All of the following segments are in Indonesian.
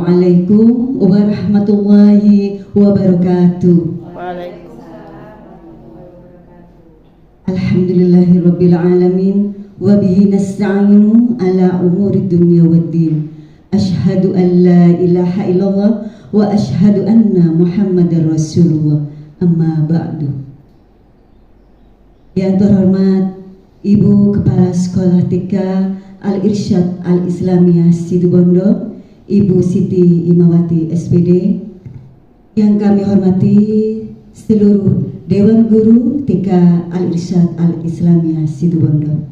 Assalamualaikum warahmatullahi wabarakatuh. Alhamdulillahirabbil alamin wa bihi nasta'inu ala umuri dunya waddin. Asyhadu an la ilaha illallah wa asyhadu anna Muhammadar Rasulullah. Amma ba'du. Yang terhormat Ibu Kepala Sekolah TK Al-Irsyad Al-Islamiyah Situbondo, Ibu Siti Imawati SPD, yang kami hormati seluruh Dewan Guru TK Al-Irsyad Al-Islamiyah Situbondo.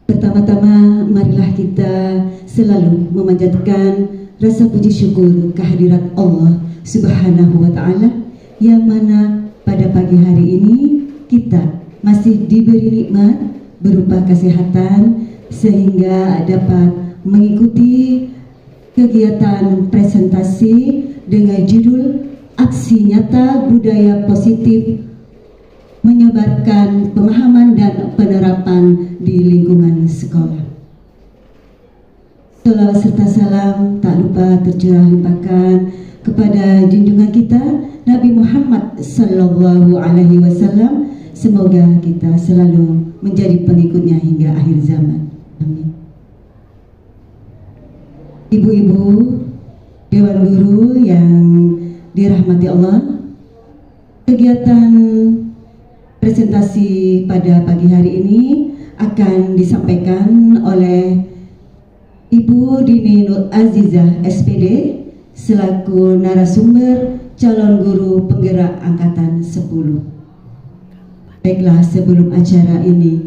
Pertama-tama marilah kita selalu memanjatkan rasa puji syukur kehadirat Allah Subhanahu wa Ta'ala, yang mana pada pagi hari ini kita masih diberi nikmat berupa kesehatan sehingga dapat mengikuti kegiatan presentasi dengan judul Aksi Nyata Budaya Positif Menyebarkan Pemahaman dan Penerapan di Lingkungan Sekolah. Salawat serta salam tak lupa tercurah limpahkan kepada junjungan kita Nabi Muhammad Sallallahu Alaihi Wasallam. Semoga kita selalu menjadi pengikutnya hingga akhir zaman. Amin. Ibu-ibu Dewan Guru yang dirahmati Allah, kegiatan presentasi pada pagi hari ini akan disampaikan oleh Ibu Dini Nur Azizah SPD selaku narasumber calon guru penggerak angkatan 10. Baiklah, sebelum acara ini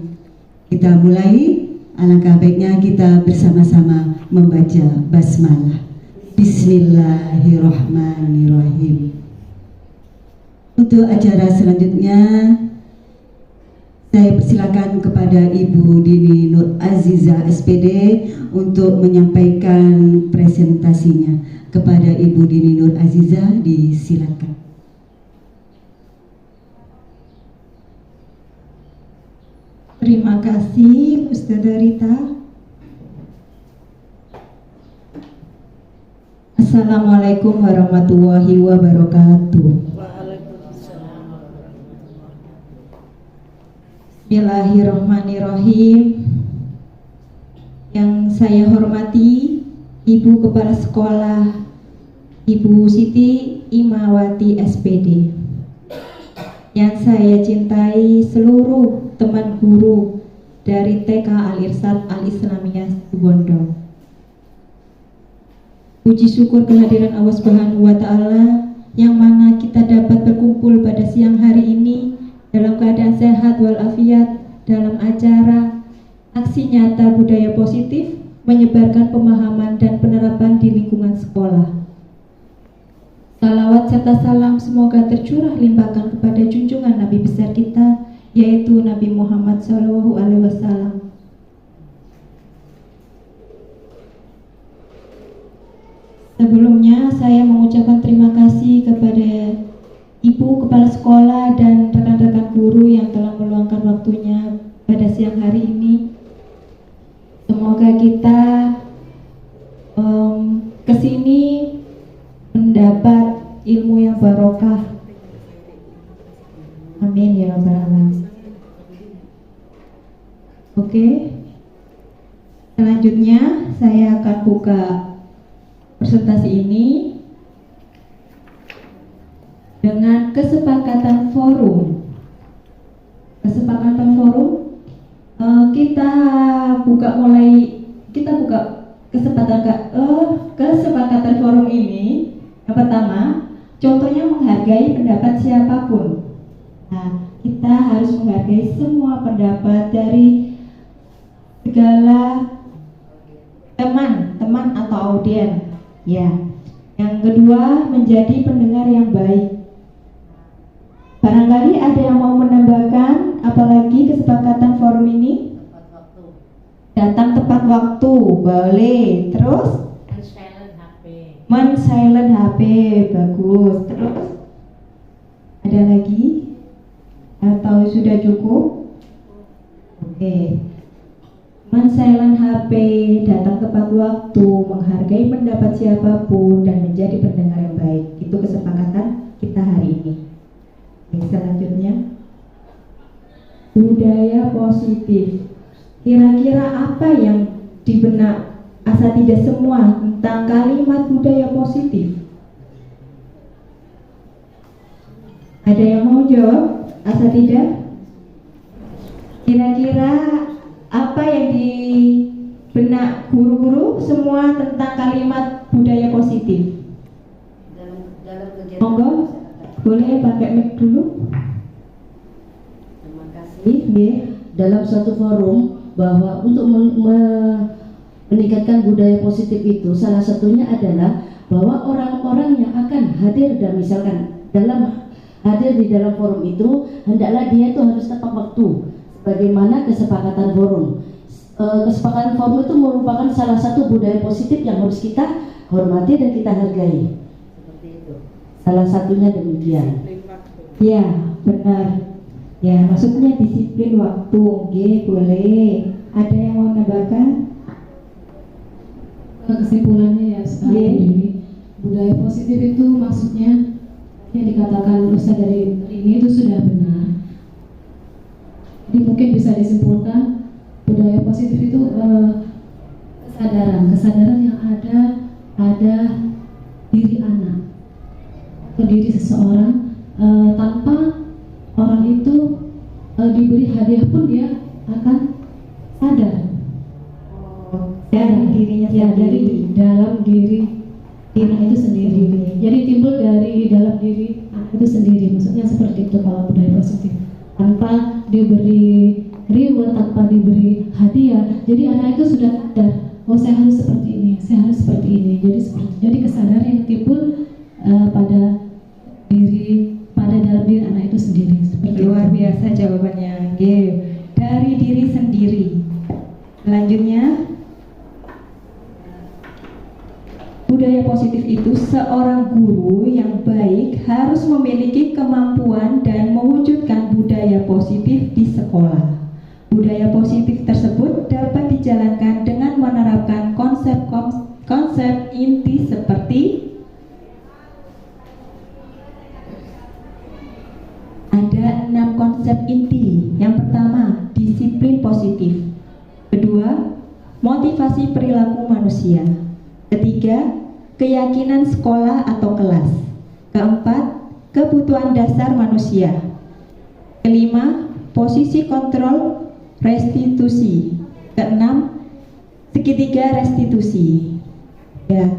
kita mulai, alangkah baiknya kita bersama-sama membaca basmalah. Bismillahirrahmanirrahim. Untuk acara selanjutnya, saya persilakan kepada Ibu Dini Nur Azizah SPD untuk menyampaikan presentasinya. Kepada Ibu Dini Nur Azizah, disilakan. Terima kasih Ustazah Rita. Assalamualaikum warahmatullahi wabarakatuh. Bismillahirrahmanirrahim. Yang saya hormati Ibu Kepala Sekolah Ibu Siti Imawati SPD. Yang saya cintai seluruh teman guru dari TK Al-Irsyad Al-Islamiyah Situbondo. Puji syukur kehadiran Allah Subhanahu wa Ta'ala yang mana kita dapat berkumpul pada siang hari ini dalam keadaan sehat walafiat dalam acara Aksi Nyata Budaya Positif Menyebarkan Pemahaman dan Penerapan di Lingkungan Sekolah. Salawat serta salam semoga tercurah limpahkan kepada junjungan Nabi besar kita, yaitu Nabi Muhammad SAW. Sebelumnya saya mengucapkan terima kasih kepada Ibu Kepala Sekolah dan rekan-rekan guru yang telah meluangkan waktunya pada siang hari ini. Semoga kita kesini mendapat ilmu yang barokah. Amin ya rabbal alamin. Oke. Selanjutnya saya akan buka presentasi ini dengan kesepakatan forum. Kesepakatan forum kita buka kesepakatan forum ini. Yang pertama, contohnya menghargai pendapat siapapun. Nah, kita harus menghargai semua pendapat dari segala teman atau audien. Ya. Yang kedua, menjadi pendengar yang baik. Barangkali ada yang mau menambahkan apalagi kesepakatan forum ini? Datang tepat waktu, boleh. Terus? Men-silent HP, bagus. Terus? Ada lagi? Atau sudah cukup? Oke. silent HP, datang tepat waktu, menghargai pendapat siapapun, dan menjadi pendengar yang baik. Itu kesepakatan kita hari ini. Selanjutnya, budaya positif. Kira-kira apa yang di benak asatidah semua tentang kalimat budaya positif? Ada yang mau jawab, asatidah? Kira-kira apa yang di benak guru-guru semua tentang kalimat budaya positif? Monggo, boleh pakai mic dulu. Terima kasih. Dalam suatu forum bahwa untuk meningkatkan budaya positif itu salah satunya adalah bahwa orang-orang yang akan hadir dan misalkan hadir di dalam forum itu hendaklah dia itu harus tepat waktu. Bagaimana kesepakatan forum? Kesepakatan forum itu merupakan salah satu budaya positif yang harus kita hormati dan kita hargai. Seperti itu. Salah satunya demikian. Ya, benar. Ya, maksudnya disiplin waktu. Oke, boleh. Ada yang mau menambahkan? Kesimpulannya ya sekarang ini budaya positif itu maksudnya yang dikatakan Ustaz dari ini itu sudah benar. Jadi mungkin bisa disimpulkan budaya positif itu kesadaran yang ada pada diri anak atau diri seseorang, tanpa orang itu diberi hadiah pun dia akan sadar. Dari dirinya ya, sendiri. dari dalam diri anak itu sendiri. Jadi timbul dari dalam diri anak itu sendiri. Maksudnya seperti itu kalau budaya positif. Tanpa diberi reward, tanpa diberi hadiah, jadi anak itu sudah sadar, oh saya harus seperti ini, saya harus seperti ini. Jadi kesadaran yang timbul pada dalam diri anak itu sendiri. Luar biasa jawabannya. Oke, dari diri sendiri. Selanjutnya, budaya positif itu seorang guru yang baik harus memiliki kemampuan dan mewujudkan budaya positif di sekolah. Budaya positif tersebut dapat dijalankan dengan menerapkan konsep inti seperti ada 6 konsep inti. Yang pertama, disiplin positif. Kedua, motivasi perilaku manusia. Ketiga, keyakinan sekolah atau kelas. Keempat, kebutuhan dasar manusia. Kelima, posisi kontrol restitusi. Keenam, segitiga restitusi. Ya,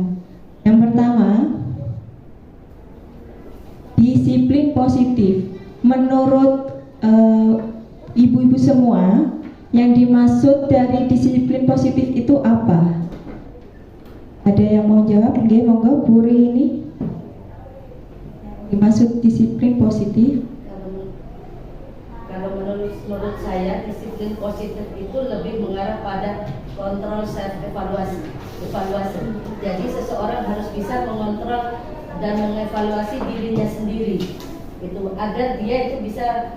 yang pertama, disiplin positif. Menurut ibu-ibu semua, yang dimaksud dari disiplin positif itu apa? Ada yang mau jawab? Oke, monggo Bu Ri ini. Dimaksud disiplin positif. Kalau menurut saya disiplin positif itu lebih mengarah pada kontrol self evaluasi. Jadi seseorang harus bisa mengontrol dan mengevaluasi dirinya sendiri. Itu agar dia itu bisa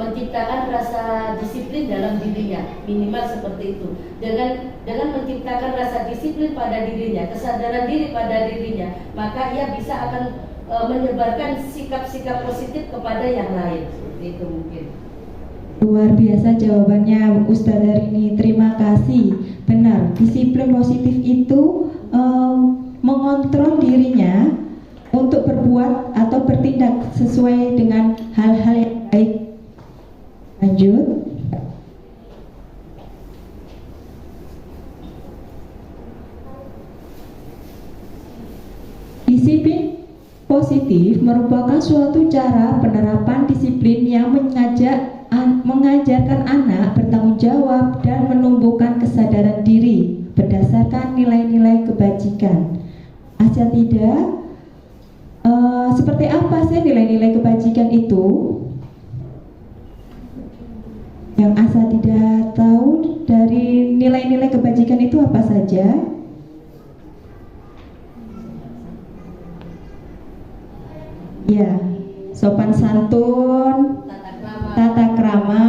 menciptakan rasa disiplin dalam dirinya, minimal seperti itu. Dengan menciptakan rasa disiplin pada dirinya, kesadaran diri pada dirinya, maka ia bisa akan menyebarkan sikap-sikap positif kepada yang lain. Seperti itu mungkin. Luar biasa jawabannya Ustazah Rini, terima kasih. Benar, disiplin positif itu mengontrol dirinya untuk berbuat atau bertindak sesuai dengan hal-hal yang baik. Lanjut. Disiplin positif merupakan suatu cara penerapan disiplin yang mengajarkan anak bertanggung jawab dan menumbuhkan kesadaran diri berdasarkan nilai-nilai kebajikan. Asatidah, seperti apa sih nilai-nilai kebajikan itu? Yang asatidah tahu dari nilai-nilai kebajikan itu apa saja? Ya, sopan santun, tata krama,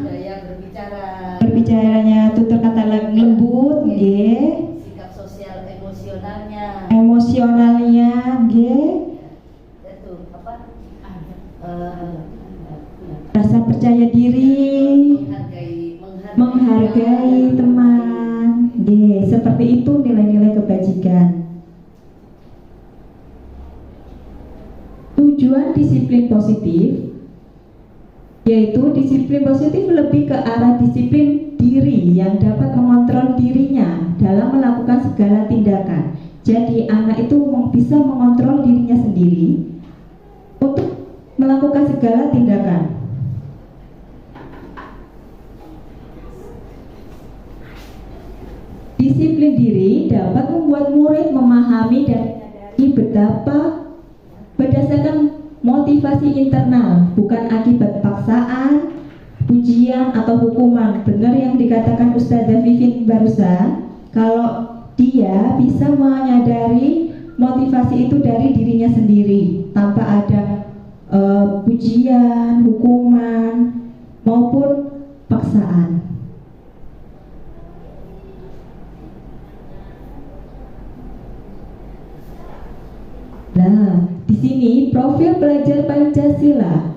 Budaya berbicara, berbicaranya tutur kata lembut, nggih. Sikap sosial emosionalnya. Emosionalnya, nggih. Itu apa? Rasa percaya diri, menghargai teman, nggih. Seperti itu nilai-nilai kebajikan. Tujuan disiplin positif yaitu disiplin positif lebih ke arah disiplin diri yang dapat mengontrol dirinya dalam melakukan segala tindakan. Jadi anak itu bisa mengontrol dirinya sendiri untuk melakukan segala tindakan. Disiplin diri dapat membuat murid memahami dan menyadari betapa berdasarkan motivasi internal, bukan akibat paksaan, pujian atau hukuman. Benar yang dikatakan Ustazah Vivin barusan, kalau dia bisa menyadari motivasi itu dari dirinya sendiri tanpa ada pujian, hukuman maupun paksaan. Nah, di sini profil pelajar Pancasila.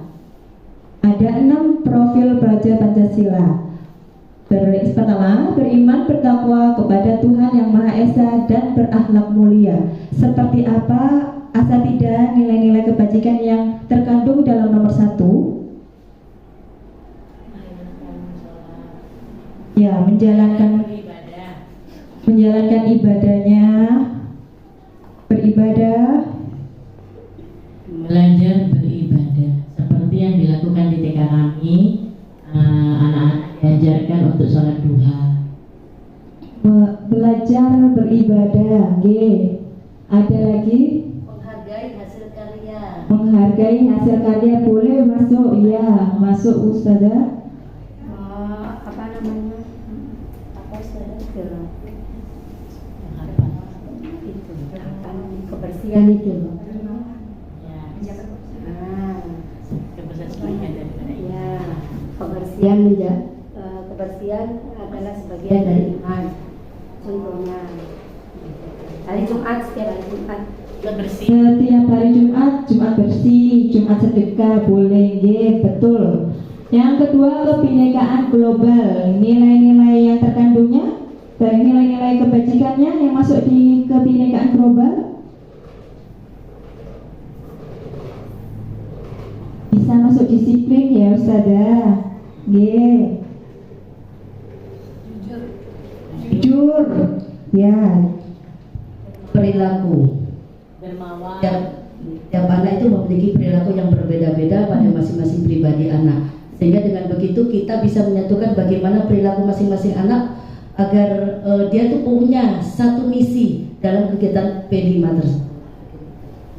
Ada 6 profil pelajar Pancasila. Pertama, beriman bertakwa kepada Tuhan Yang Maha Esa dan berakhlak mulia. Seperti apa asatidah nilai-nilai kebajikan yang terkandung dalam nomor 1? Ya, menjalankan ibadahnya, beribadah, belajar beribadah seperti yang dilakukan di TK kami. Anak-anak diajarkan untuk sholat duha. Belajar beribadah, ada lagi Menghargai hasil karya. menghargai hasil karya. Boleh masuk, ya masuk Ustazah. Apa namanya? Apa Ustazah? Itu kebersihan itu. Kebersihan adalah sebagian dari iman. Contohnya hari Jumat, setiap hari Jumat Bersih. Setiap hari Jumat, Jumat bersih, Jumat sedekah, boleh, betul. Yang kedua, kebinekaan global. Nilai-nilai yang terkandungnya dari nilai-nilai kebajikannya yang masuk di kebinekaan global bisa masuk disiplin, ya Ustazah. Jujur, ya. Perilaku. Dermawan. Tiap anak itu memiliki perilaku yang berbeda-beda pada masing-masing pribadi anak. Sehingga dengan begitu kita bisa menyatukan bagaimana perilaku masing-masing anak agar dia tuh punya satu misi dalam kegiatan P5 tersebut.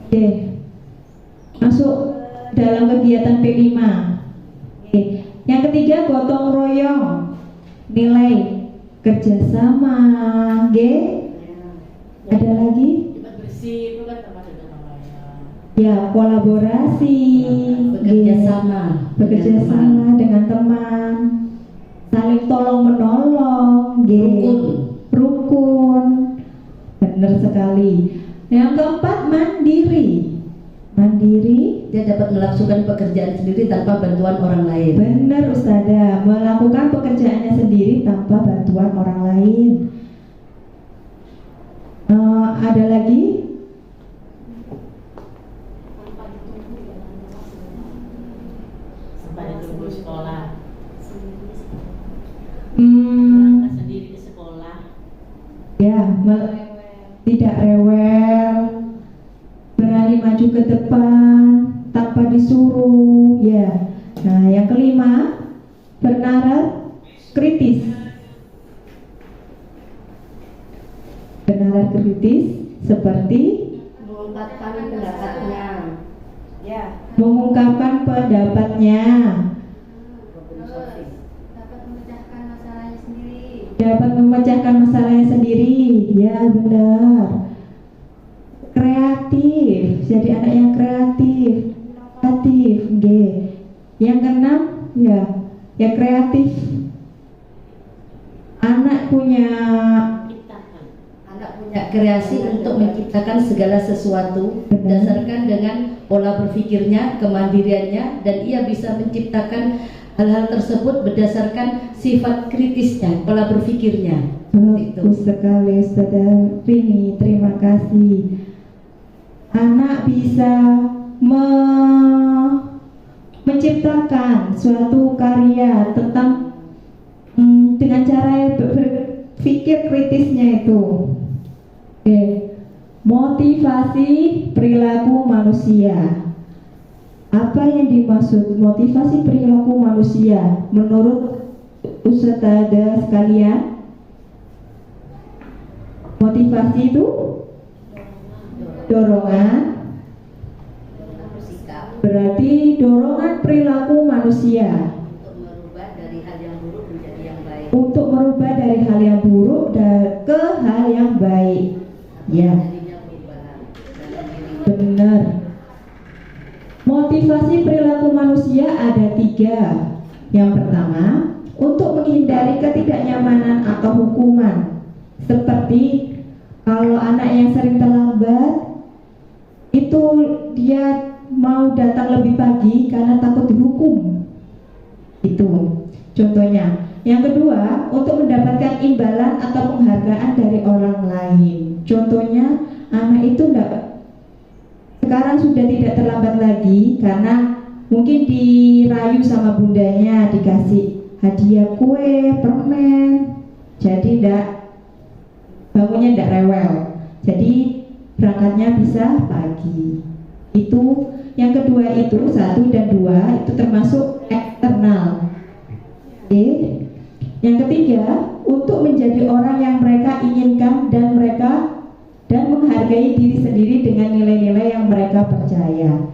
Oke. Masuk dalam kegiatan P5. Oke. Yang ketiga, gotong royong. Nilai kerjasama, ada lagi? Jumat bersih itu kan termasuk gotong royong. Ya, kolaborasi, bekerja sama dengan teman, saling tolong menolong, rukun, benar sekali. Yang keempat, mandiri. Dia dapat melakukan pekerjaan sendiri tanpa bantuan orang lain. Benar Ustazah, melakukan pekerjaannya sendiri tanpa bantuan orang lain. Ada lagi? Sempat ditunggu sekolah. Berangkat sendiri ke sekolah. Ya, tidak rewel, berani maju ke depan tanpa disuruh, ya. Nah, yang kelima, bernalar kritis. Bernalar kritis seperti mengungkapkan pendapatnya. Ya. mengungkapkan pendapatnya, dapat memecahkan masalahnya sendiri, ya benar. Kreatif, jadi anak yang kreatif, inovatif, Yang keenam, ya kreatif. Anak punya punya kreasi untuk menciptakan segala sesuatu berdasarkan dengan pola berpikirnya, kemandiriannya, dan ia bisa menciptakan hal-hal tersebut berdasarkan sifat kritisnya, pola berpikirnya. Bagus sekali Saudara Rini, terima kasih. Anak bisa menciptakan suatu karya tentang dengan cara berpikir kritisnya itu. Oke. Motivasi perilaku manusia. Apa yang dimaksud motivasi perilaku manusia menurut Ustadzah sekalian? Motivasi itu dorongan, berarti dorongan perilaku manusia Untuk merubah dari hal yang buruk menjadi yang baik. untuk merubah dari hal yang buruk ke hal yang baik. Ya, Jadinya perubahan dalam diri. benar. Motivasi perilaku manusia ada 3. Yang pertama, untuk menghindari ketidaknyamanan atau hukuman. Seperti kalau anak yang sering terlambat, itu dia mau datang lebih pagi karena takut dihukum. Itu contohnya. Yang kedua, untuk mendapatkan imbalan atau penghargaan dari orang lain. Contohnya, anak itu sekarang sudah tidak terlambat lagi karena mungkin dirayu sama bundanya, dikasih hadiah kue, permen, jadi bangunnya tidak rewel, jadi berangkatnya bisa pagi. Itu yang kedua, itu 1 dan 2 itu termasuk eksternal. Oke. Yang ketiga, untuk menjadi orang yang mereka inginkan dan menghargai diri sendiri dengan nilai-nilai yang mereka percaya.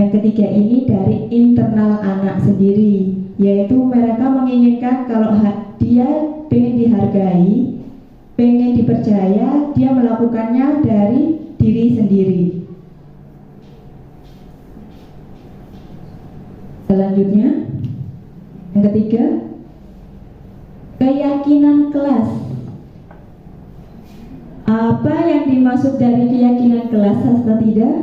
Yang ketiga ini dari internal anak sendiri, yaitu mereka menginginkan kalau dia pengen dihargai, pengen dipercaya, dia melakukannya dari diri sendiri. Selanjutnya, yang ketiga, keyakinan kelas. Apa yang dimaksud dari keyakinan kelas atau tidak?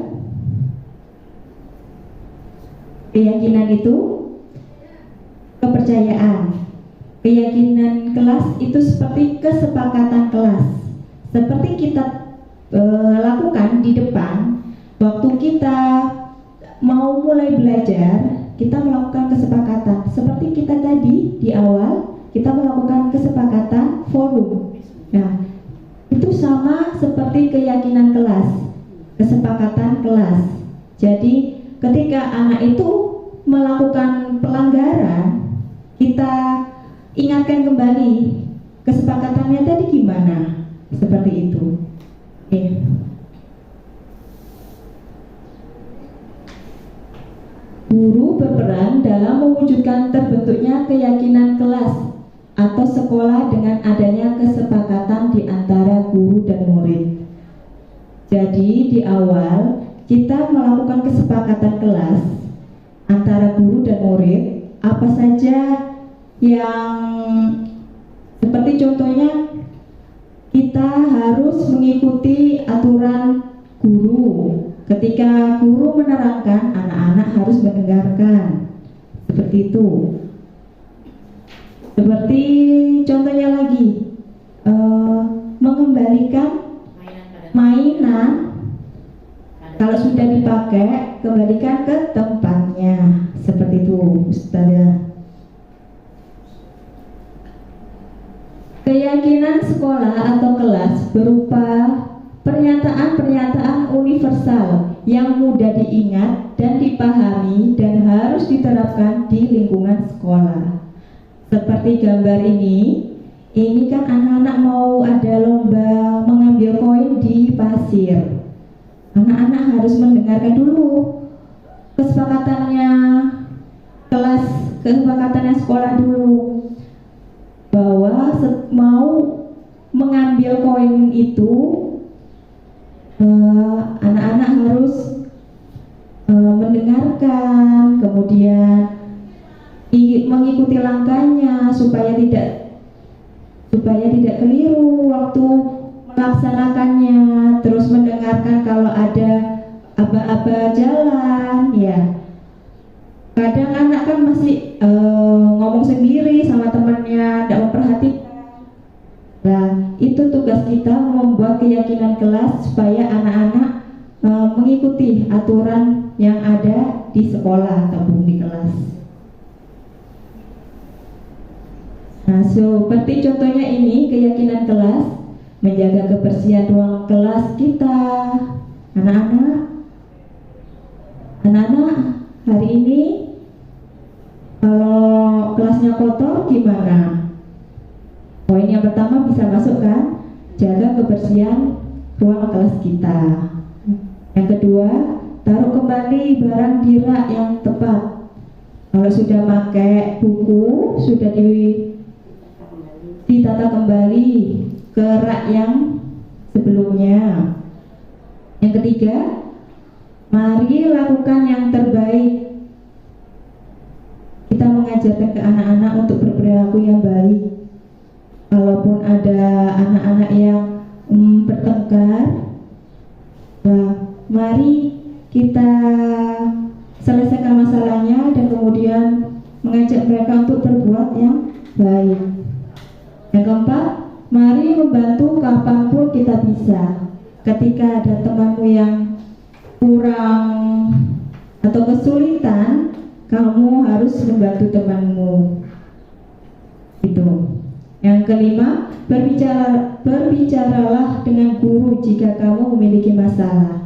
Keyakinan itu kepercayaan. Keyakinan kelas itu seperti kesepakatan kelas. Seperti kita lakukan di depan waktu kita mau mulai belajar, kita melakukan kesepakatan. Seperti kita tadi di awal, kita melakukan kesepakatan forum. Nah, itu sama seperti keyakinan kelas, kesepakatan kelas. Jadi ketika anak itu melakukan pelanggaran, kita ingatkan kembali kesepakatannya tadi gimana, seperti itu. Oke. Guru berperan dalam mewujudkan terbentuknya keyakinan kelas atau sekolah dengan adanya kesepakatan di antara guru dan murid. Jadi di awal kita melakukan kesepakatan kelas antara guru dan murid, apa saja yang seperti contohnya kita harus mengikuti aturan guru. Ketika guru menerangkan, anak-anak harus mendengarkan. Seperti itu. Seperti contohnya lagi, mengembalikan mainan kalau sudah dipakai, kembalikan ke tempatnya. Seperti itu, Ustazah. Keyakinan sekolah atau kelas berupa pernyataan-pernyataan universal yang mudah diingat dan dipahami dan harus diterapkan di lingkungan sekolah. Seperti gambar ini kan anak-anak mau ada lomba mengambil koin di pasir. Anak-anak harus mendengarkan dulu kesepakatannya kelas, kesepakatannya sekolah dulu, bahwa mau mengambil koin itu anak-anak harus mendengarkan, kemudian mengikuti langkahnya supaya supaya tidak keliru waktu melaksanakannya, terus mendengarkan kalau ada aba-aba jalan, ya. Kadang anak kan masih ngomong sendiri sama temannya, tidak memperhatikan. Nah, itu tugas kita membuat keyakinan kelas supaya anak-anak mengikuti aturan yang ada di sekolah ataupun di kelas. Nah, seperti contohnya ini keyakinan kelas, menjaga kebersihan ruang kelas kita. Anak-anak, hari ini kalau kelasnya kotor gimana? Poin yang pertama bisa masuk kan? Jaga kebersihan ruang kelas kita. Yang kedua, taruh kembali barang di rak yang tepat. Kalau sudah pakai buku, sudah ditata kembali ke rak yang sebelumnya. Yang ketiga, mari lakukan yang terbaik. Kita mengajarkan ke anak-anak untuk berperilaku yang baik. Kalaupun ada anak-anak yang bertengkar, nah, mari kita selesaikan masalahnya dan kemudian mengajak mereka untuk berbuat yang baik. Yang keempat, mari membantu kapanpun kita bisa. Ketika ada temanmu yang kurang atau kesulitan, kamu harus membantu temanmu. Itu. Yang kelima, berbicaralah dengan guru jika kamu memiliki masalah.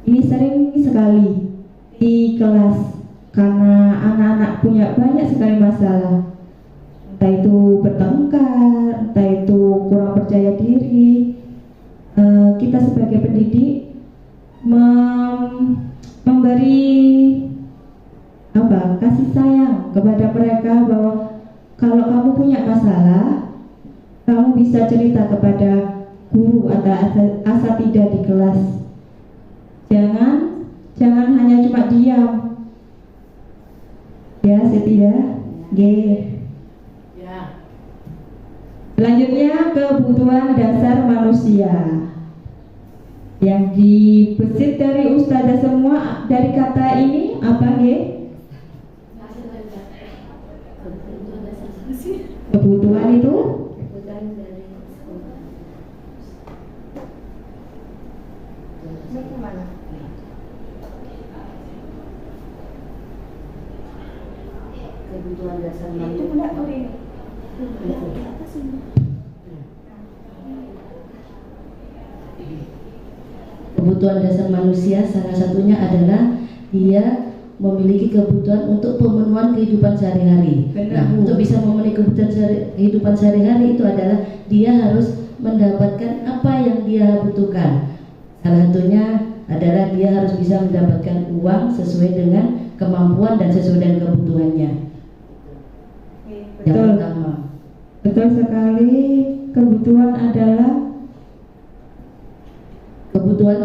Ini sering sekali di kelas karena anak-anak punya banyak sekali masalah. Entah itu bertengkar, entah itu kurang percaya diri. Kita sebagai pendidik memberi kasih sayang kepada mereka bahwa kalau kamu punya masalah, kamu bisa cerita kepada guru atau asatidah di kelas. Jangan hanya cuma diam. Ya, Setidah. G. Ya. Selanjutnya, kebutuhan dasar manusia yang dibesit dari ustazah semua. Dari kata ini apa, G? Kebutuhan itu kebutuhan dasar manusia. Kebutuhan dasar manusia salah satunya adalah dia memiliki kebutuhan untuk pemenuhan kehidupan sehari-hari. Nah, untuk bisa memenuhi kebutuhan kehidupan sehari-hari itu adalah dia harus mendapatkan apa yang dia butuhkan. Salah satunya adalah dia harus bisa mendapatkan uang sesuai dengan kemampuan dan sesuai dengan kebutuhannya. Yang pertama. Betul sekali. Kebutuhan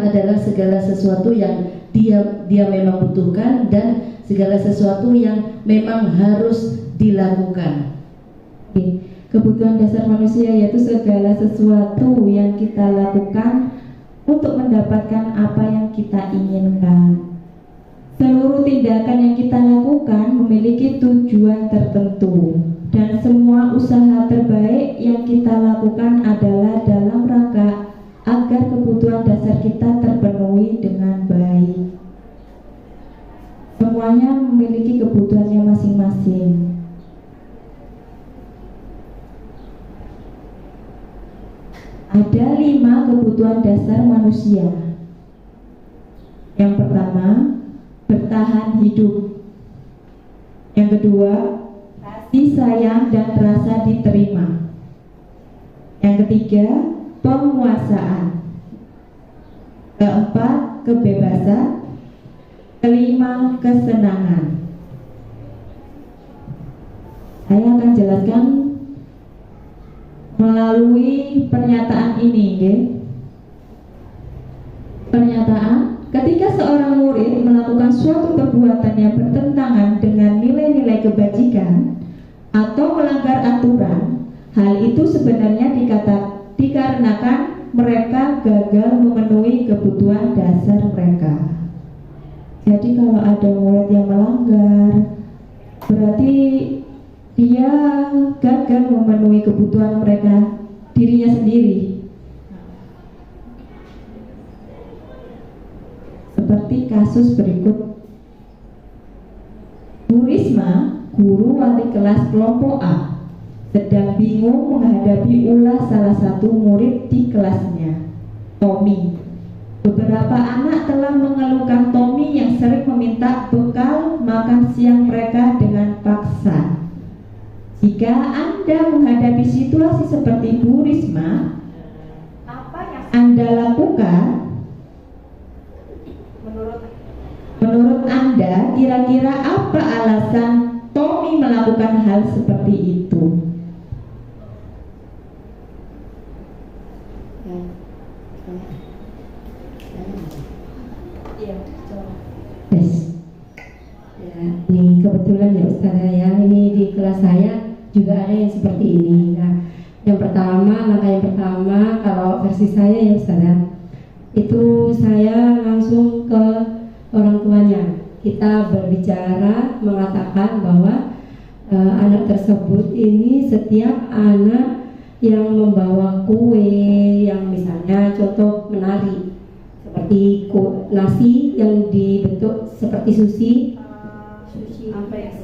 adalah segala sesuatu yang dia memang butuhkan dan segala sesuatu yang memang harus dilakukan. Kebutuhan dasar manusia yaitu segala sesuatu yang kita lakukan untuk mendapatkan apa yang kita inginkan. Seluruh tindakan yang kita lakukan memiliki tujuan tertentu, dan semua usaha terbaik yang kita lakukan adalah dalam rangka agar kebutuhan dasar kita terpenuhi dengan baik. Semuanya memiliki kebutuhannya masing-masing. Ada 5 kebutuhan dasar manusia. Yang pertama, bertahan hidup. Yang kedua, kasih sayang dan rasa diterima. Yang ketiga, penguasaan. Keempat, kebebasan. Kelima, kesenangan. Saya akan jelaskan melalui pernyataan ini, Pernyataan, ketika seorang murid melakukan suatu perbuatan yang bertentangan dengan nilai-nilai kebajikan atau melanggar aturan, Hal itu sebenarnya dikarenakan mereka gagal memenuhi kebutuhan dasar mereka. Jadi kalau ada murid yang melanggar, berarti dia gagal memenuhi kebutuhan mereka, dirinya sendiri. Seperti kasus berikut. Bu Risma, guru wali kelas kelompok A, sedang bingung menghadapi ulah salah satu murid di kelasnya, Tommy. Beberapa anak telah mengeluhkan Tommy yang sering meminta bekal makan siang mereka dengan paksa. Jika Anda menghadapi situasi seperti Bu Risma, Apa yang Anda lakukan? Menurut Anda, kira-kira apa alasan Tommy melakukan hal seperti itu? Iya, coba. Yes. Ya, ini kebetulan ya Ustazah ya, ini di kelas saya juga ada yang seperti ini. Nah, langkah yang pertama kalau versi saya ya Ustazah, itu saya langsung ke orang tuanya. Kita berbicara mengatakan bahwa anak tersebut ini setiap anak yang membawa kue, yang misalnya contoh menari seperti nasi yang dibentuk seperti sushi Apa itu?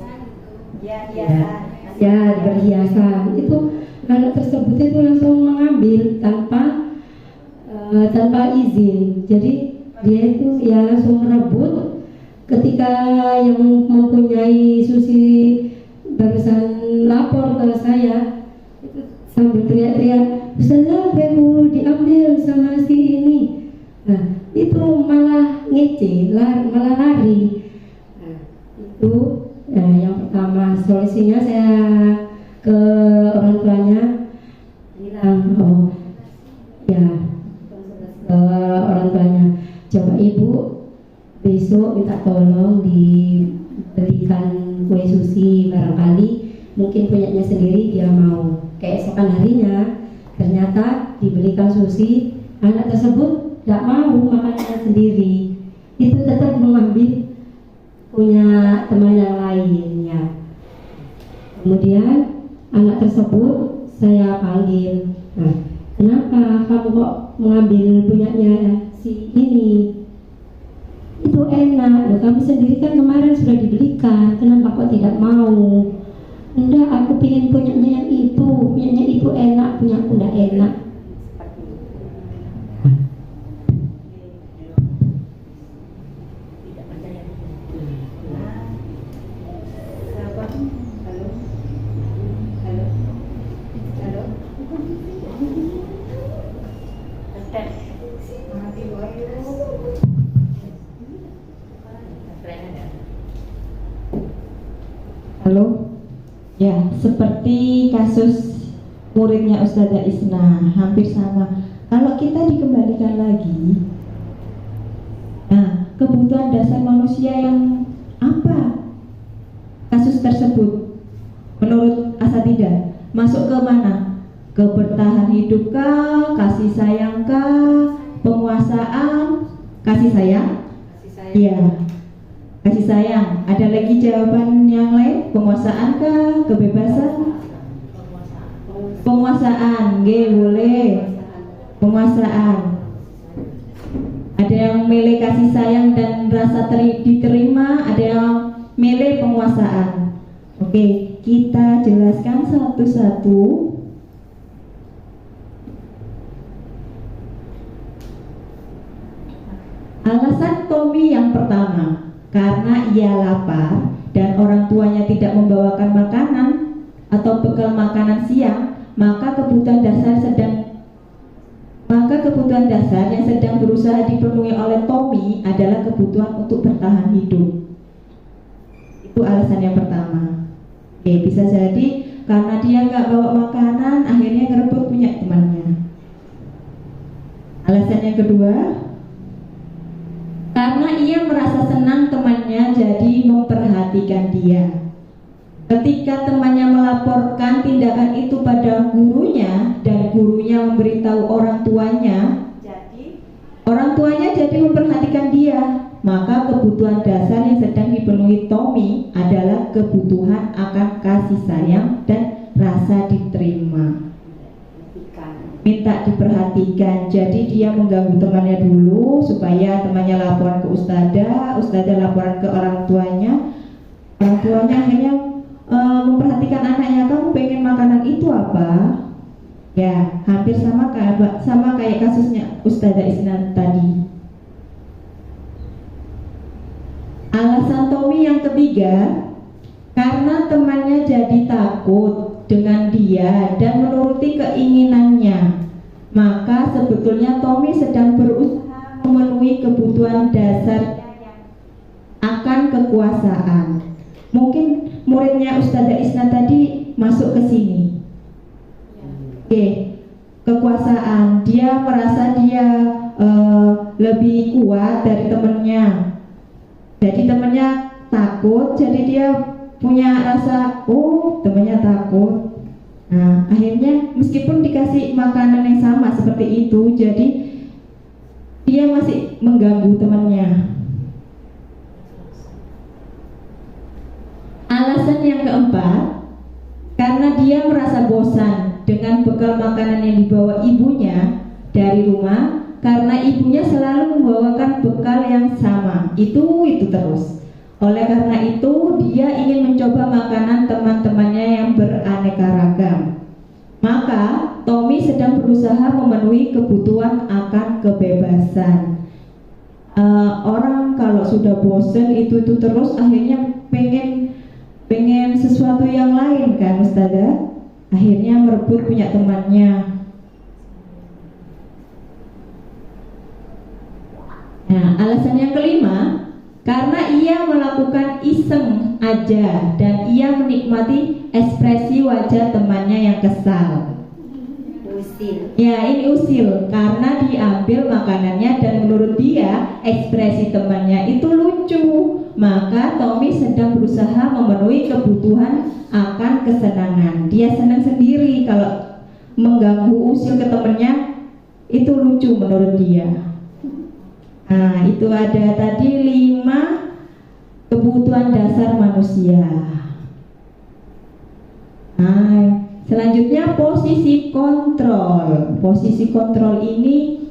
ya berhiasan, itu anak tersebut itu langsung mengambil tanpa izin. Jadi dia itu ya langsung merebut. Ketika yang mempunyai sushi barusan lapor ke saya, itu sambil teriak-teriak, "Ustazah, aku diambil sama si ini." Nah, itu malah ngece, malah lari. Nah, itu yang pertama. Solusinya saya ke orang tuanya bilang, oh ya, ke orang tuanya, coba ibu besok minta tolong diberikan kue sushi, barangkali mungkin punyanya sendiri dia mau. Keesokan harinya ternyata diberikan sushi, anak tersebut tidak mau makannya sendiri, itu tetap mengambil punya teman yang lainnya. Kemudian anak tersebut saya panggil, "Nah, kenapa kamu kok mengambil punyanya si ini? Itu enak loh, kamu sendiri kan kemarin sudah dibelikan, kenapa kok tidak mau?" "Enggak, aku pengen punyanya yang itu enak, punya aku enggak enak." Halo? Ya, seperti kasus muridnya Ustazah Isna, hampir sama. Kalau kita dikembalikan lagi, nah, kebutuhan dasar manusia yang apa? Kasus tersebut menurut Asatidah masuk ke mana? Ke bertahan hidup kah? Kasih sayang kah? Penguasaan? Kasih sayang? Iya, kasih sayang. Ada lagi jawaban yang lain? Penguasaan kah? Kebebasan? Penguasaan, boleh. Penguasaan. Ada yang milih kasih sayang dan rasa diterima, ada yang milih penguasaan. Oke, kita jelaskan satu-satu. Alasan Tommy yang pertama, karena ia lapar dan orang tuanya tidak membawakan makanan atau bekal makanan siang, maka kebutuhan dasar yang sedang berusaha dipenuhi oleh Tommy adalah kebutuhan untuk bertahan hidup. Itu alasan yang pertama. Oke, bisa jadi karena dia nggak bawa makanan, akhirnya ngerebut punya temannya. Alasan yang kedua, karena ia merasa senang temannya jadi memperhatikan dia. Ketika temannya melaporkan tindakan itu pada gurunya dan gurunya memberitahu orang tuanya, orang tuanya jadi memperhatikan dia, maka kebutuhan dasar yang sedang dipenuhi Tommy adalah kebutuhan akan kasih sayang dan rasa diterima. Minta diperhatikan. Jadi dia mengganggu temannya dulu supaya temannya laporan ke ustadzah, ustadzah laporan ke orang tuanya akhirnya memperhatikan anaknya, kamu pengen makanan itu apa? Ya, hampir sama kayak kasusnya Ustazah Isna tadi. Alasan Tommy yang ketiga, karena temannya jadi takut dengan dia dan menuruti keinginannya, maka sebetulnya Tommy sedang berusaha memenuhi kebutuhan dasar akan kekuasaan. Mungkin muridnya Ustazah Isna tadi masuk ke sini. Oke, kekuasaan. Dia merasa dia lebih kuat dari temannya. Jadi temannya takut, jadi dia punya rasa, oh temannya takut. Nah, akhirnya meskipun dikasih makanan yang sama seperti itu, jadi dia masih mengganggu temannya. Alasan yang keempat, karena dia merasa bosan dengan bekal makanan yang dibawa ibunya dari rumah, karena ibunya selalu membawakan bekal yang sama, itu terus. Oleh karena itu, dia ingin mencoba makanan teman-temannya yang beraneka ragam. Maka, Tommy sedang berusaha memenuhi kebutuhan akan kebebasan. Orang kalau sudah bosan itu terus, akhirnya pengen sesuatu yang lain kan Ustazah, akhirnya merebut punya temannya. Nah, alasan yang kelima, karena ia melakukan iseng aja dan ia menikmati ekspresi wajah temannya yang kesal. Usil. Ya, ini usil karena diambil makanannya dan menurut dia ekspresi temannya itu lucu. Maka Tommy sedang berusaha memenuhi kebutuhan akan kesenangan. Dia senang sendiri kalau mengganggu usil ke temannya, itu lucu menurut dia. Nah, itu ada tadi 5 kebutuhan dasar manusia. Nah, selanjutnya posisi kontrol. Posisi kontrol ini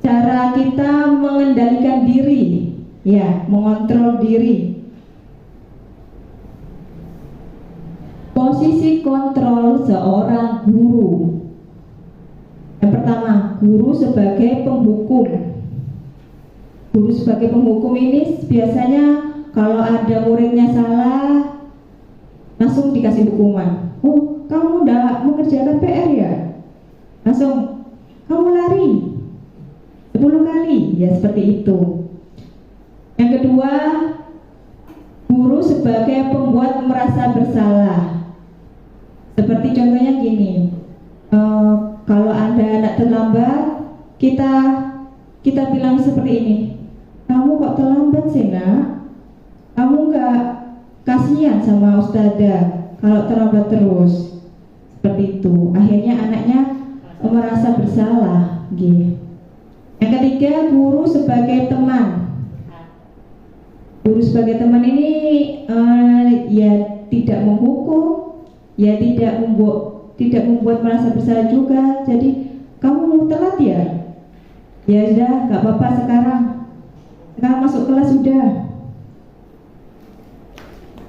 cara kita mengendalikan diri, ya, mengontrol diri. Posisi kontrol seorang guru. Yang pertama, guru sebagai penghukum. Guru sebagai penghukum ini biasanya kalau ada muridnya salah, langsung dikasih hukuman. Oh, kamu udah mengerjakan PR ya? Langsung, kamu lari 10 kali, ya seperti itu. Yang kedua, guru sebagai pembuat merasa bersalah. Seperti contohnya gini, kalau ada anak terlambat, kita bilang seperti ini, kamu kok terlambat sih nak? Kamu nggak kasihan sama ustazah kalau terlambat terus? Seperti itu. Akhirnya anaknya merasa bersalah, gitu. Yang ketiga, guru sebagai teman. Guru sebagai teman ini ya tidak menghukum, ya tidak membuat merasa bersalah juga. Jadi kamu mau telat ya? Ya sudah, nggak apa-apa sekarang masuk kelas sudah.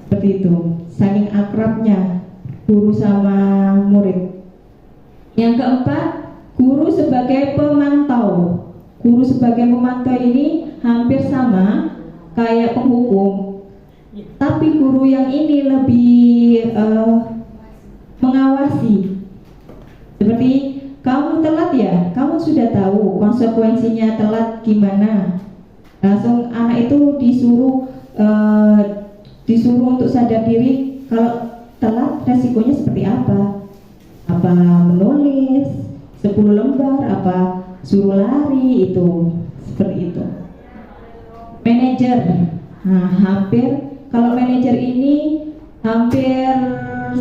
Seperti itu. Saking akrabnya guru sama murid. Yang keempat, guru sebagai pemantau. Guru sebagai pemantau ini hampir sama kayak penghukum, tapi guru yang ini lebih mengawasi. Seperti kamu telat ya, kamu sudah tahu konsekuensinya telat gimana. Langsung anak itu disuruh untuk sadar diri kalau telat resikonya seperti apa. Apa menulis 10 lembar, apa suruh lari, itu seperti itu. Manajer, nah, hampir kalau manajer ini hampir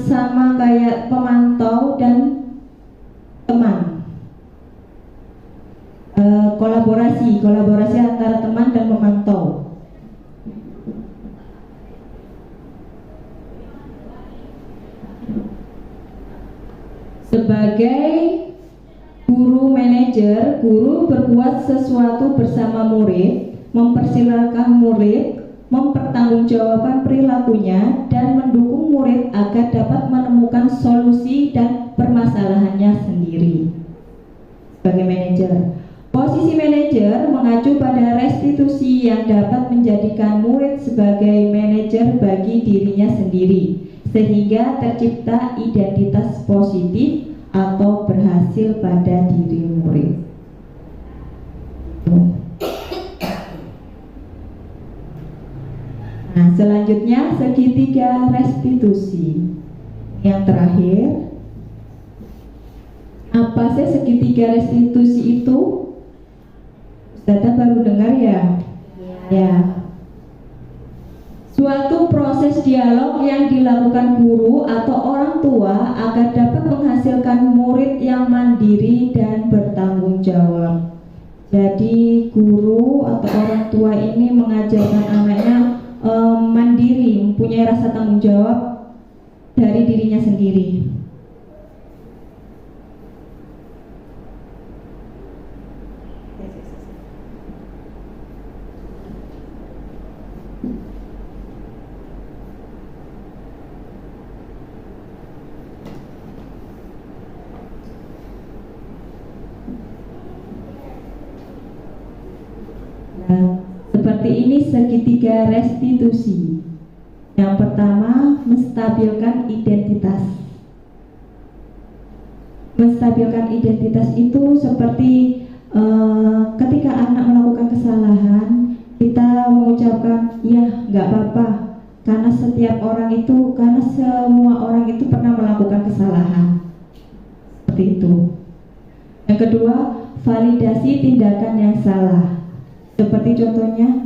sama kayak pemantau dan teman. Kolaborasi antara teman dan pemantau. Sebagai guru manajer, guru berbuat sesuatu bersama murid, mempersilahkan murid, mempertanggungjawabkan perilakunya, dan mendukung murid agar dapat menemukan solusi dan permasalahannya sendiri. Sebagai manajer, posisi manajer mengacu pada restitusi yang dapat menjadikan murid sebagai manajer bagi dirinya sendiri, sehingga tercipta identitas positif atau berhasil pada diri murid. Nah, selanjutnya segitiga restitusi. Yang terakhir, apa sih segitiga restitusi itu? Ustazah baru dengar ya? Ya. Suatu proses dialog yang dilakukan guru atau orang tua agar dapat menghasilkan murid yang mandiri dan bertanggung jawab. Jadi guru atau orang tua ini mengajarkan anaknya mandiri, mempunyai rasa tanggung jawab dari dirinya sendiri. Seperti ini segitiga restitusi. Yang pertama, menstabilkan identitas. Menstabilkan identitas itu seperti ketika anak melakukan kesalahan, kita mengucapkan ya nggak apa-apa, karena setiap orang itu, karena semua orang itu pernah melakukan kesalahan. Seperti itu. Yang kedua, validasi tindakan yang salah. Seperti contohnya,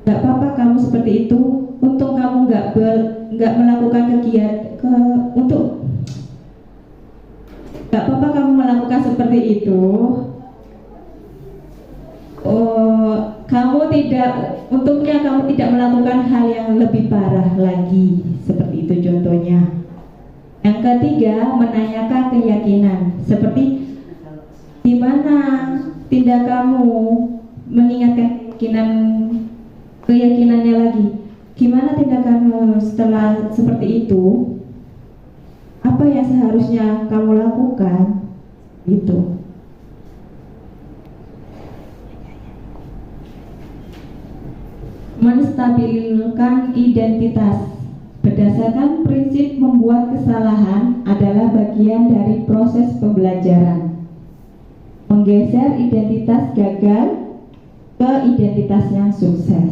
nggak apa-apa kamu seperti itu, untuk kamu nggak melakukan kegiatan, nggak apa-apa kamu melakukan seperti itu. Untuknya kamu tidak melakukan hal yang lebih parah lagi, seperti itu contohnya. Yang ketiga, menanyakan keyakinan, seperti gimana tindak kamu, mengingatkan keyakinannya lagi. Gimana tindakanmu setelah seperti itu? Apa yang seharusnya kamu lakukan? Itu. Menstabilkan identitas. Berdasarkan prinsip membuat kesalahan adalah bagian dari proses pembelajaran. Menggeser identitas gagal ke identitas yang sukses.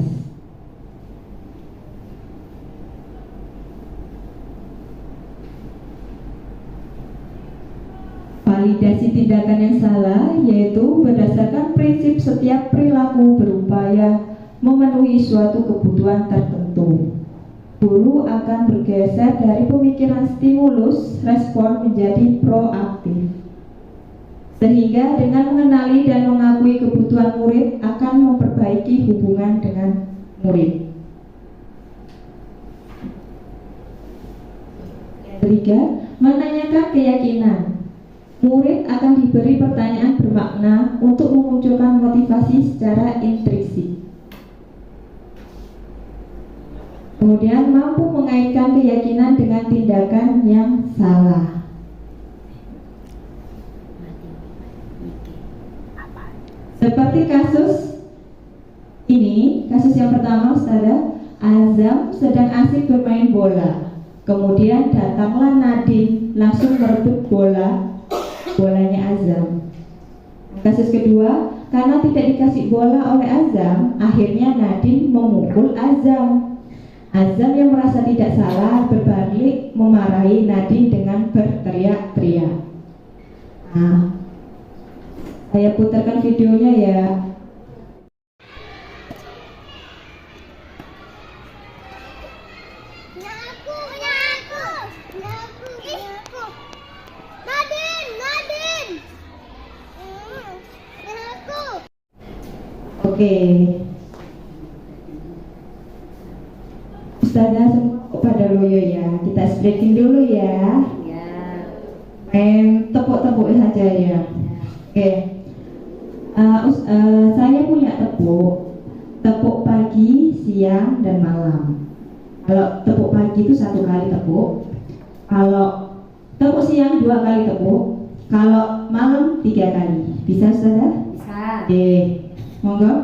Validasi tindakan yang salah yaitu berdasarkan prinsip setiap perilaku berupaya memenuhi suatu kebutuhan tertentu. Guru akan bergeser dari pemikiran stimulus respon menjadi proaktif. Sehingga dengan mengenali dan mengakui kebutuhan murid akan memperbaiki hubungan dengan murid. Ketiga, menanyakan keyakinan. Murid akan diberi pertanyaan bermakna untuk memunculkan motivasi secara intrinsik. Kemudian mampu mengaitkan keyakinan dengan tindakan yang salah. Seperti kasus ini, kasus yang pertama, Ustazah, Azam sedang asik bermain bola. Kemudian datanglah Nadine langsung merebut bolanya Azam. Kasus kedua, karena tidak dikasih bola oleh Azam, akhirnya Nadine memukul Azam. Azam yang merasa tidak salah berbalik memarahi Nadine dengan berteriak-teriak. Nah, saya putarkan videonya ya. Oke. Ustazah semua pada loyo ya. Kita stretching dulu ya. Ya. Main tepuk-tepuk saja ya. Oke. Saya punya tepuk pagi, siang, dan malam. Kalau tepuk pagi itu 1 kali tepuk. Kalau tepuk siang 2 kali tepuk. Kalau malam 3 kali. Bisa Ustazah? Bisa. Oke. Monggo.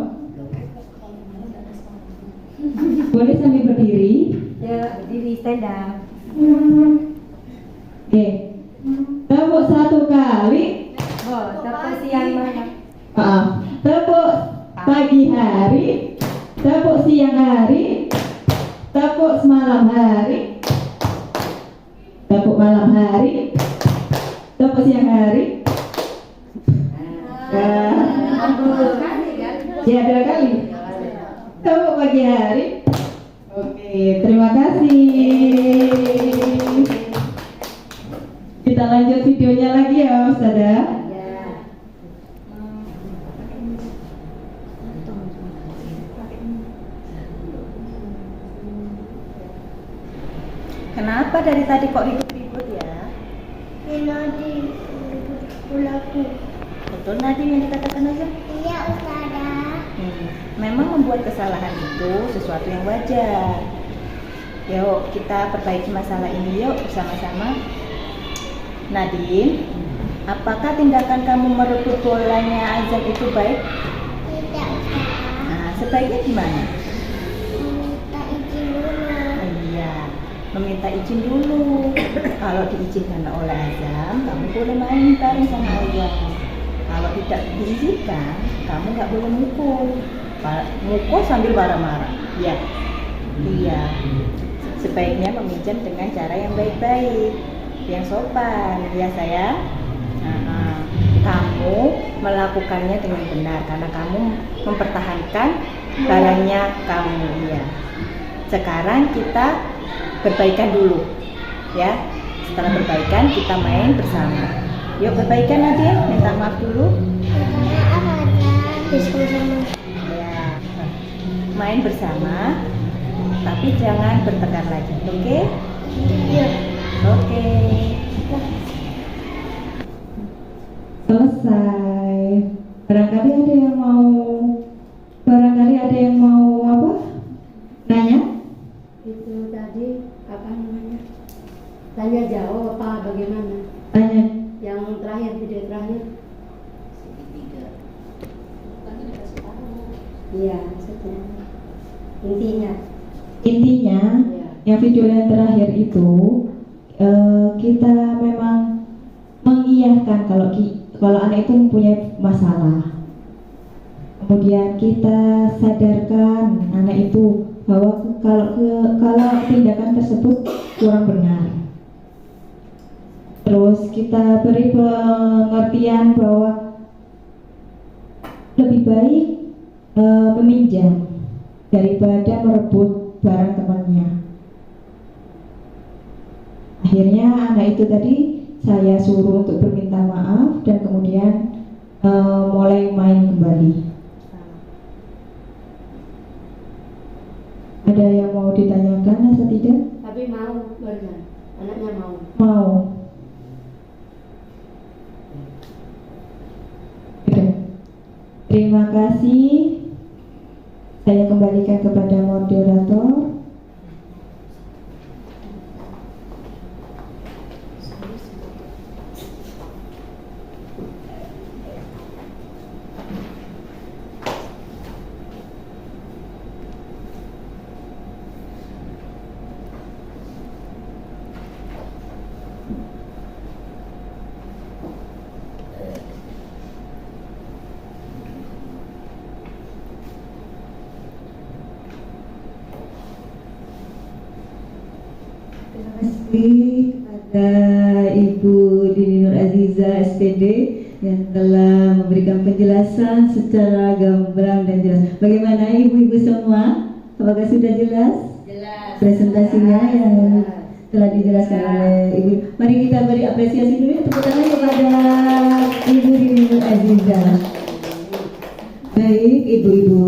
Boleh sambil berdiri. Ya, berdiri stand up. Oke. Tepuk 1 kali. Oh, tepuk siang mana? Maaf. Tepuk pagi hari. Tepuk siang hari. Tepuk malam hari. Tepuk malam hari. Tepuk siang hari. Ya 2 kali. Tepuk pagi hari. Oke, terima kasih. Kita lanjut videonya lagi ya, Ustazah. Kenapa dari tadi kok ribut-ribut ya? Nadi pulaku. Betul Nadim yang dikatakan aja? Iya Ustazah. Memang membuat kesalahan itu sesuatu yang wajar. Yuk kita perbaiki masalah ini yuk bersama-sama. Nadim, apakah tindakan kamu merebut bolanya Azam itu baik? Tidak Ustazah. Nah, sebaiknya gimana? Minta izin dulu. Iya, meminta izin dulu. Kalau diizinkan oleh Azam, kamu boleh main bareng sama Azam. Kalau tidak diizinkan, kamu nggak boleh mukul. Mukul sambil marah-marah. Ya, iya. Sebaiknya meminjam dengan cara yang baik-baik, yang sopan, ya sayang. Kamu melakukannya dengan benar karena kamu mempertahankan barangnya kamu. Ya. Sekarang kita berbaikan dulu, ya. Setelah berbaikan kita main bersama. Yuk berbaikan Nadia, minta maaf dulu. Maaf Azam. Bersama. Ya, main bersama, tapi jangan bertengkar lagi, oke? Iya. Oke. Selesai. Barangkali ada yang mau apa? Nanya? Itu tadi apa namanya? Tanya jawab apa bagaimana? Tanya. Yang terakhir, video terakhir. Iya, maksudnya. Intinya. Intinya, yang video yang terakhir itu kita memang mengiyakan kalau anak itu mempunyai masalah. Kemudian kita sadarkan anak itu bahwa kalau tindakan tersebut kurang benar. Terus kita beri pengertian bahwa lebih baik meminjam daripada merebut barang temannya. Akhirnya anak itu tadi saya suruh untuk berminta maaf dan kemudian mulai main kembali. Ada yang mau ditanyakan atau tidak? Tapi mau, benar. Anaknya mau. Mau. Oke. Terima kasih. Saya kembalikan kepada moderator. Terima kasih kepada Ibu Dini Nur Aziza SPD yang telah memberikan penjelasan secara gamblang dan jelas. Bagaimana ibu-ibu semua? Apakah sudah jelas? Jelas. Presentasinya yang telah dijelaskan oleh Ibu. Mari kita beri apresiasi dulu, tepuk tangan kepada Ibu Dini Nur Aziza. Baik, ibu-ibu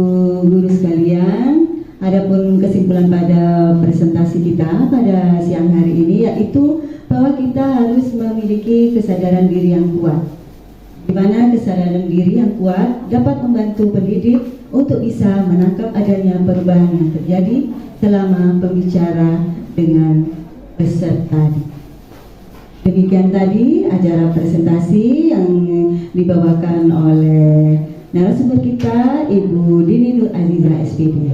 guru sekalian, adapun kesimpulan pada presentasi kita pada siang hari ini yaitu bahwa kita harus memiliki kesadaran diri yang kuat, di mana kesadaran diri yang kuat dapat membantu pendidik untuk bisa menangkap adanya perubahan yang terjadi selama berbicara dengan peserta. Demikian tadi acara presentasi yang dibawakan oleh narasumber kita Ibu Dini Nur Azizah SPD.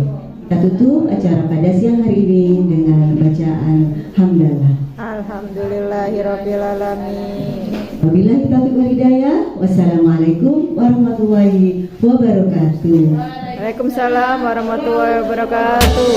Kita tutup acara pada siang hari ini dengan bacaan hamdalah. Alhamdulillahirabbil alamin. Wabillahi taufiq wal hidayah. Wassalamualaikum warahmatullahi wabarakatuh. Waalaikumsalam warahmatullahi wabarakatuh.